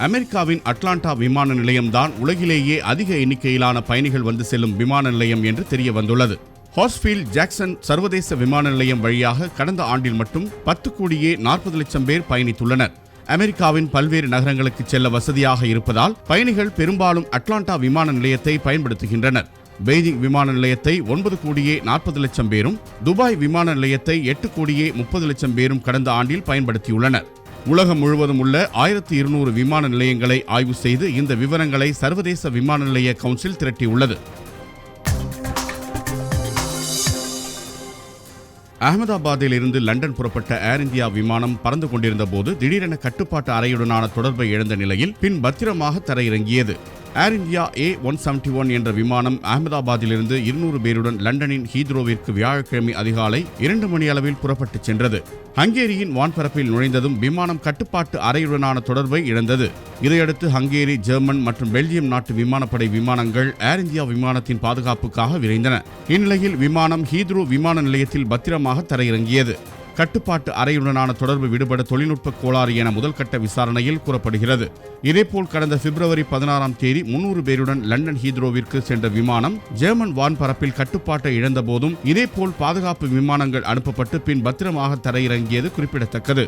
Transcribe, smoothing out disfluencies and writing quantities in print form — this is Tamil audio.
அமெரிக்காவின் அட்லாண்டா விமான நிலையம்தான் உலகிலேயே அதிக எண்ணிக்கையிலான பயணிகள் வந்து செல்லும் விமான நிலையம் என்று தெரிய வந்துள்ளது. ஹார்ஸ்ஃபீல்ட் ஜாக்சன் சர்வதேச விமான நிலையம் வழியாக கடந்த ஆண்டில் மட்டும் 10,40,00,000 பேர் பயணித்துள்ளனர். அமெரிக்காவின் பல்வேறு நகரங்களுக்கு செல்ல வசதியாக இருப்பதால் பயணிகள் பெரும்பாலும் அட்லாண்டா விமான நிலையத்தை பயன்படுத்துகின்றனர். பெய்ஜிங் விமான நிலையத்தை 9,40,00,000 பேரும், துபாய் விமான நிலையத்தை 8,30,00,000 பேரும் கடந்த ஆண்டில் பயன்படுத்தியுள்ளனர். உலகம் முழுவதும் உள்ள 1200 விமான நிலையங்களை ஆய்வு செய்து இந்த விவரங்களை சர்வதேச விமான நிலைய கவுன்சில் திரட்டியுள்ளது. அகமதாபாத்தில் இருந்து லண்டன் புறப்பட்ட ஏர் இந்தியா விமானம் பறந்து கொண்டிருந்த போது திடீரென கட்டுப்பாட்டு அறையுடனான தொடர்பை இழந்த நிலையில் பின் பத்திரமாக தரையிறங்கியது. ஏர் இந்தியா A171 என்ற விமானம் அகமதாபாத்திலிருந்து 200 பேருடன் லண்டனின் ஹீத்ரோவிற்கு வியாழக்கிழமை அதிகாலை 2 மணி அளவில் புறப்பட்டுச் சென்றது. ஹங்கேரியின் வான்பரப்பில் நுழைந்ததும் விமானம் கட்டுப்பாட்டு அறையுடனான தொடர்பை இழந்தது. இதையடுத்து ஹங்கேரி, ஜெர்மன் மற்றும் பெல்ஜியம் நாட்டு விமானப்படை விமானங்கள் ஏர் இந்தியா விமானத்தின் பாதுகாப்புக்காக விரைந்தன. இந்நிலையில் விமானம் ஹீத்ரோ விமான நிலையத்தில் பத்திரமாக தரையிறங்கியது. கட்டுப்பாட்டு அறையுடனான தொடர்பு விடுபட தொழில்நுட்ப கோளாறு என முதல்கட்ட விசாரணையில் கூறப்படுகிறது. இதேபோல் கடந்த பிப்ரவரி 16ஆம் தேதி 300 பேருடன் லண்டன் ஹீத்ரோவிற்கு சென்ற விமானம் ஜெர்மன் வான்பரப்பில் கட்டுப்பாட்டை இழந்த போதும் இதேபோல் பாதுகாப்பு விமானங்கள் அனுப்பப்பட்டு பின் பத்திரமாக தரையிறங்கியது குறிப்பிடத்தக்கது.